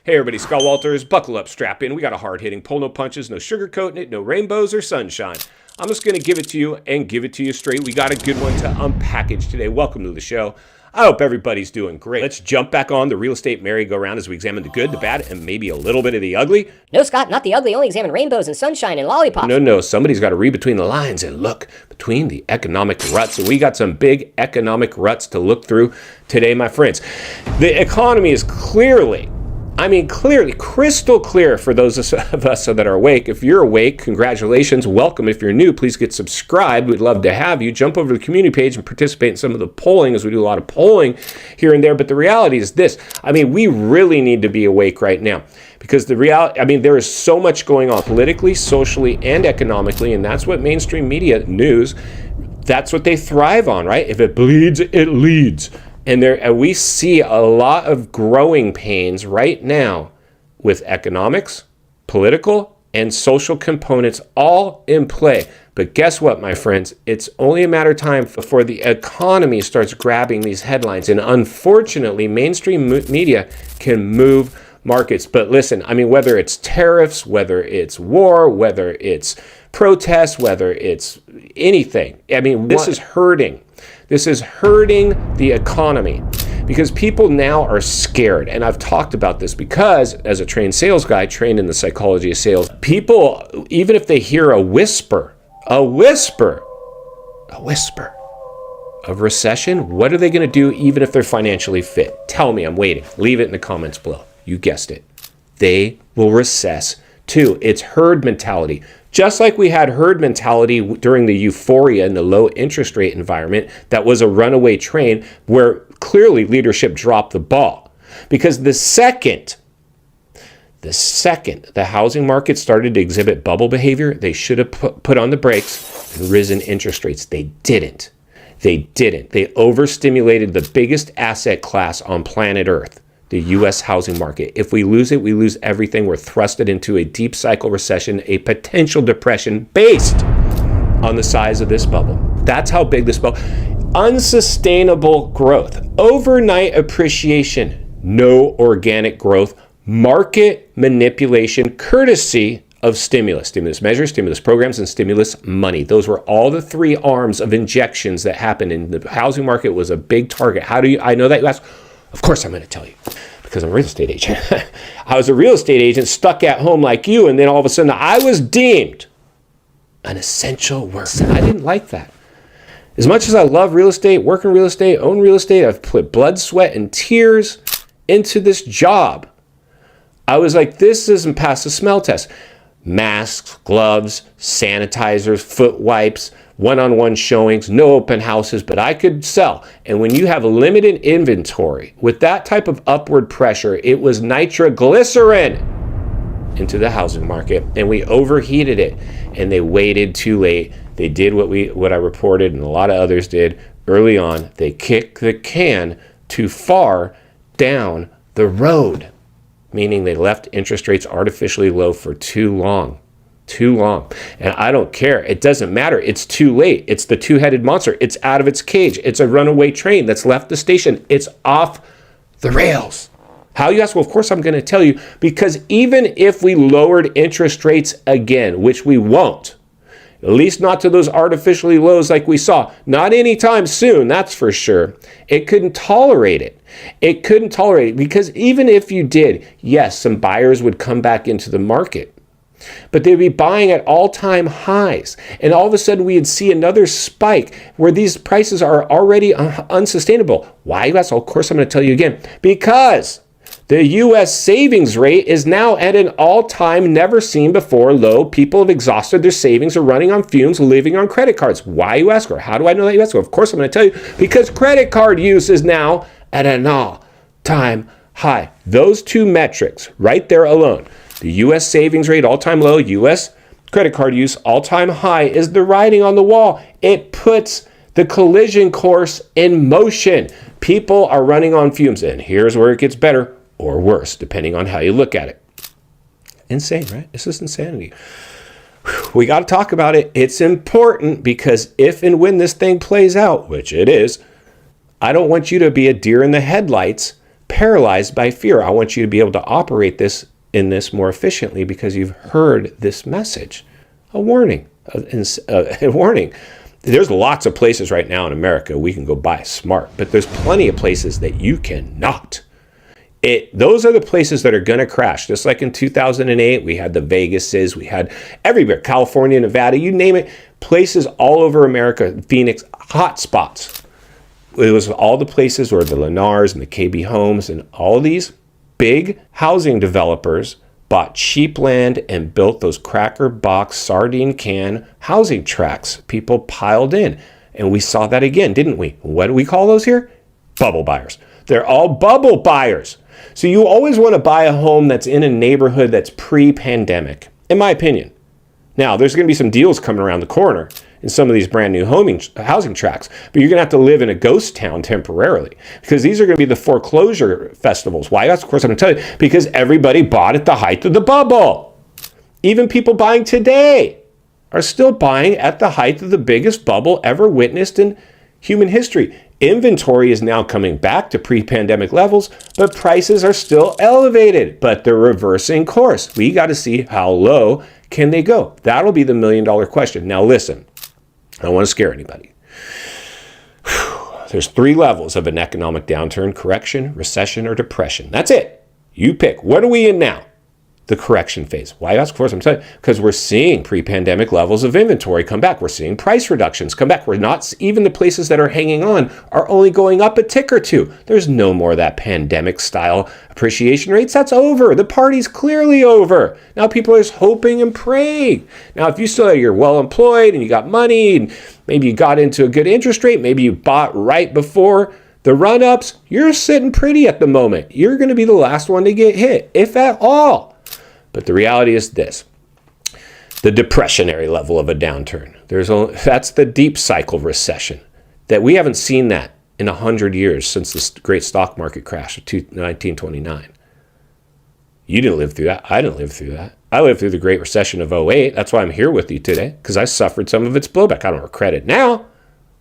Hey everybody, Scott Walters, buckle up, strap in. We got a hard-hitting pull, no punches, no sugarcoating it, no rainbows or sunshine. I'm just going to give it to you and give it to you straight. We got a good one to unpackage today. Welcome to the show. I hope everybody's doing great. Let's jump back on the real estate merry-go-round as we examine the good, the bad, and maybe a little bit of the ugly. No, Scott, not the ugly. Only examine rainbows and sunshine and lollipops. No, somebody's got to read between the lines and look between the economic ruts. And we got some big economic ruts to look through today, my friends. The economy is clearly, crystal clear for those of us that are awake. If you're awake, congratulations, welcome. If you're new, please get subscribed. We'd love to have you. Jump over to the community page and participate in some of the polling, as we do a lot of polling here and there. But the reality is this. We really need to be awake right now because there is so much going on politically, socially, and economically, and that's what mainstream media news, that's what they thrive on, right? If it bleeds, it leads. And we see a lot of growing pains right now with economics, political, and social components all in play. But guess what, my friends? It's only a matter of time before the economy starts grabbing these headlines. And unfortunately, mainstream media can move markets. But listen, whether it's tariffs, whether it's war, whether it's protests, whether it's anything, this is hurting. This is hurting the economy because people now are scared. And I've talked about this because as a trained sales guy, trained in the psychology of sales, people, even if they hear a whisper of recession, what are they going to do even if they're financially fit? Tell me, I'm waiting. Leave it in the comments below. You guessed it. They will recess too. It's herd mentality. Just like we had herd mentality during the euphoria and the low interest rate environment, that was a runaway train where clearly leadership dropped the ball. Because the second the housing market started to exhibit bubble behavior, they should have put on the brakes and risen interest rates. They didn't. They overstimulated the biggest asset class on planet Earth, the U.S. housing market. If we lose it, we lose everything. We're thrusted into a deep cycle recession, a potential depression based on the size of this bubble. That's how big this bubble. Unsustainable growth, overnight appreciation, no organic growth, market manipulation, courtesy of stimulus measures, stimulus programs, and stimulus money. Those were all the three arms of injections that happened, and the housing market was a big target. How do I know that? You ask. Of course I'm going to tell you, because I'm a real estate agent. I was a real estate agent stuck at home like you, and then all of a sudden I was deemed an essential worker. I didn't like that. As much as I love real estate, work in real estate, own real estate, I've put blood, sweat, and tears into this job. I was like, this doesn't pass the smell test. Masks, gloves, sanitizers, foot wipes, one-on-one showings, no open houses, but I could sell. And when you have a limited inventory, with that type of upward pressure, it was nitroglycerin into the housing market, and we overheated it, and they waited too late. They did what I reported, and a lot of others did early on. They kicked the can too far down the road, meaning they left interest rates artificially low for too long. And I don't care. It doesn't matter. It's too late. It's the two-headed monster. It's out of its cage. It's a runaway train that's left the station. It's off the rails. How, you ask? Well, of course I'm going to tell you, because even if we lowered interest rates again, which we won't, at least not to those artificially lows like we saw, not anytime soon, that's for sure, it couldn't tolerate it. Because even if you did, yes, some buyers would come back into the market, but they'd be buying at all-time highs. And all of a sudden, we'd see another spike where these prices are already unsustainable. Why? That's, of course, I'm going to tell you again. Because the U.S. savings rate is now at an all-time, never-seen-before low. People have exhausted their savings, are running on fumes, living on credit cards. Why, you ask? Or how do I know that, you ask? Well, of course, I'm going to tell you. Because credit card use is now at an all-time high. Those two metrics right there alone, the U.S. savings rate, all-time low, U.S. credit card use, all-time high, is the writing on the wall. It puts the collision course in motion. People are running on fumes, and here's where it gets better or worse, depending on how you look at it. Insane, right? This is insanity. We got to talk about it. It's important because if and when this thing plays out, which it is, I don't want you to be a deer in the headlights paralyzed by fear. I want you to be able to operate in this more efficiently because you've heard this message. A warning. A warning. There's lots of places right now in America we can go buy smart, but there's plenty of places that you cannot. Those are the places that are going to crash. Just like in 2008, we had the Vegases, we had everywhere, California, Nevada, you name it, places all over America, Phoenix, hot spots. It was all the places where the Lennars and the KB Homes and all these big housing developers bought cheap land and built those cracker box, sardine can housing tracts. People piled in. And we saw that again, didn't we? What do we call those here? Bubble buyers. They're all bubble buyers. So you always want to buy a home that's in a neighborhood that's pre-pandemic, in my opinion. Now, there's going to be some deals coming around the corner in some of these brand new housing tracts, but you're going to have to live in a ghost town temporarily because these are going to be the foreclosure festivals. Why? Of course, I'm going to tell you, because everybody bought at the height of the bubble. Even people buying today are still buying at the height of the biggest bubble ever witnessed in human history. Inventory is now coming back to pre-pandemic levels, but prices are still elevated, but they're reversing course. We got to see how low can they go. That'll be the million-dollar question. Now listen, I don't want to scare anybody. There's 3 levels of an economic downturn: correction, recession, or depression. That's it. You pick. What are we in now? The correction phase. Why? Of course, I'm telling you, because we're seeing pre-pandemic levels of inventory come back. We're seeing price reductions come back. We're not, even the places that are hanging on are only going up a tick or two. There's no more of that pandemic style appreciation rates. That's over. The party's clearly over. Now people are just hoping and praying. Now, if you still you're well employed and you got money and maybe you got into a good interest rate, maybe you bought right before the run-ups, you're sitting pretty at the moment. You're going to be the last one to get hit, if at all. But the reality is this: the depressionary level of a downturn. That's the deep cycle recession that we haven't seen that in 100 years since the great stock market crash of 1929. You didn't live through that. I didn't live through that. I lived through the Great Recession of '08. That's why I'm here with you today, because I suffered some of its blowback. I don't regret it now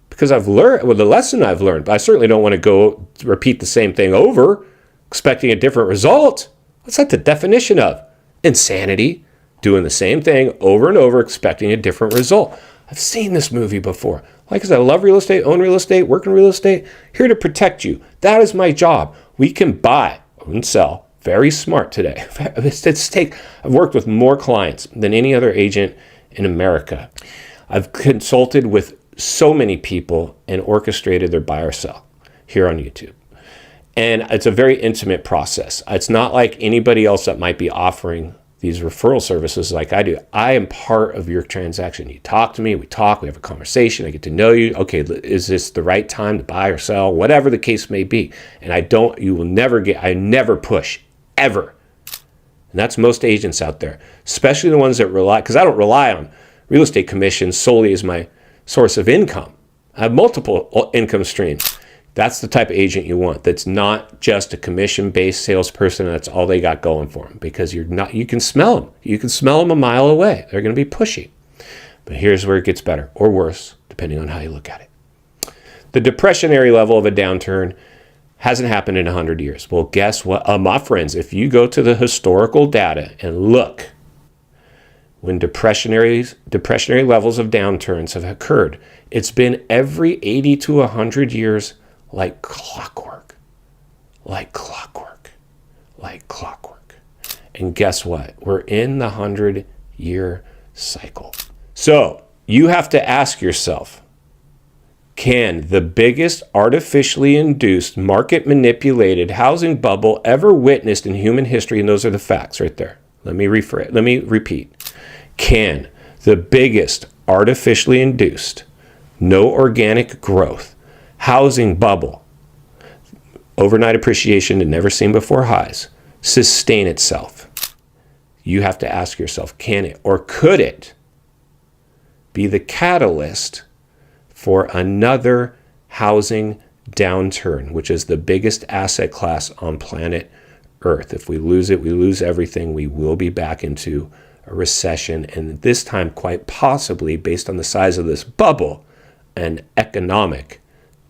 because I've learned the lesson I've learned. But I certainly don't want to go repeat the same thing over, expecting a different result. What's that the definition of? Insanity. Doing the same thing over and over, expecting a different result. I've seen this movie before. Like I said, I love real estate, own real estate, work in real estate. Here to protect you. That is my job. We can buy and sell very smart today. I've worked with more clients than any other agent in America. I've consulted with so many people and orchestrated their buy or sell here on YouTube. And it's a very intimate process. It's not like anybody else that might be offering these referral services like I do. I am part of your transaction. You talk to me, we talk, we have a conversation, I get to know you. Okay, is this the right time to buy or sell? Whatever the case may be. And I never push, ever. And that's most agents out there, especially the ones that rely, because I don't rely on real estate commissions solely as my source of income. I have multiple income streams. That's the type of agent you want. That's not just a commission-based salesperson. That's all they got going for them, because you can smell them. You can smell them a mile away. They're going to be pushy. But here's where it gets better or worse, depending on how you look at it. The depressionary level of a downturn hasn't happened in 100 years. Well, guess what? My friends, if you go to the historical data and look, when depressionary levels of downturns have occurred, it's been every 80 to 100 years, like clockwork. And guess what? We're in the 100-year cycle. So you have to ask yourself, can the biggest artificially induced, market manipulated housing bubble ever witnessed in human history, and those are the facts right there. Let me repeat. Can the biggest artificially induced, no organic growth, housing bubble, overnight appreciation to never seen before highs, sustain itself? You have to ask yourself, can it or could it be the catalyst for another housing downturn, which is the biggest asset class on planet Earth? If we lose it, we lose everything. We will be back into a recession, and this time quite possibly, based on the size of this bubble, an economic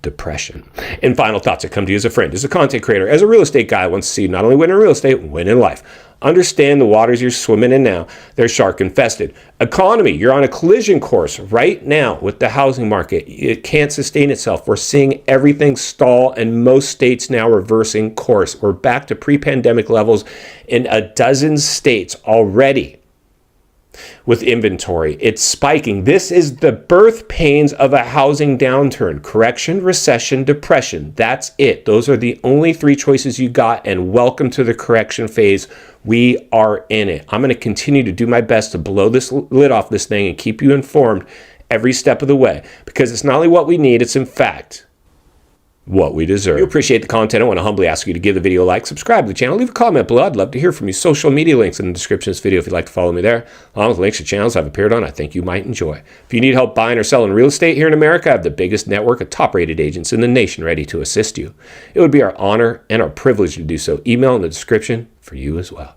depression. And final thoughts, I come to you as a friend, as a content creator, as a real estate guy. I want to see you not only win in real estate, win in life. Understand the waters you're swimming in now, they're shark infested. Economy, you're on a collision course right now with the housing market. It can't sustain itself. We're seeing everything stall, and most states now reversing course. We're back to pre-pandemic levels in a dozen states already. With inventory, it's spiking. This is the birth pains of a housing downturn. Correction, recession, depression. That's it. Those are the only three choices you got, and welcome to the correction phase. We are in it. I'm going to continue to do my best to blow this lid off this thing and keep you informed every step of the way, because it's not only what we need, it's in fact what we deserve. If you appreciate the content, I want to humbly ask you to give the video a like, subscribe to the channel, leave a comment below. I'd love to hear from you. Social media links in the description of this video if you'd like to follow me there, along with links to channels I've appeared on I think you might enjoy. If you need help buying or selling real estate here in America, I have the biggest network of top-rated agents in the nation ready to assist you. It would be our honor and our privilege to do so. Email in the description for you as well.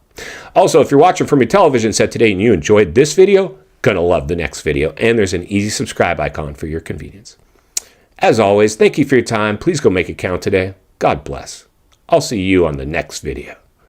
Also, if you're watching from your television set today and you enjoyed this video, gonna love the next video, and there's an easy subscribe icon for your convenience. As always, thank you for your time. Please go make it count today. God bless. I'll see you on the next video.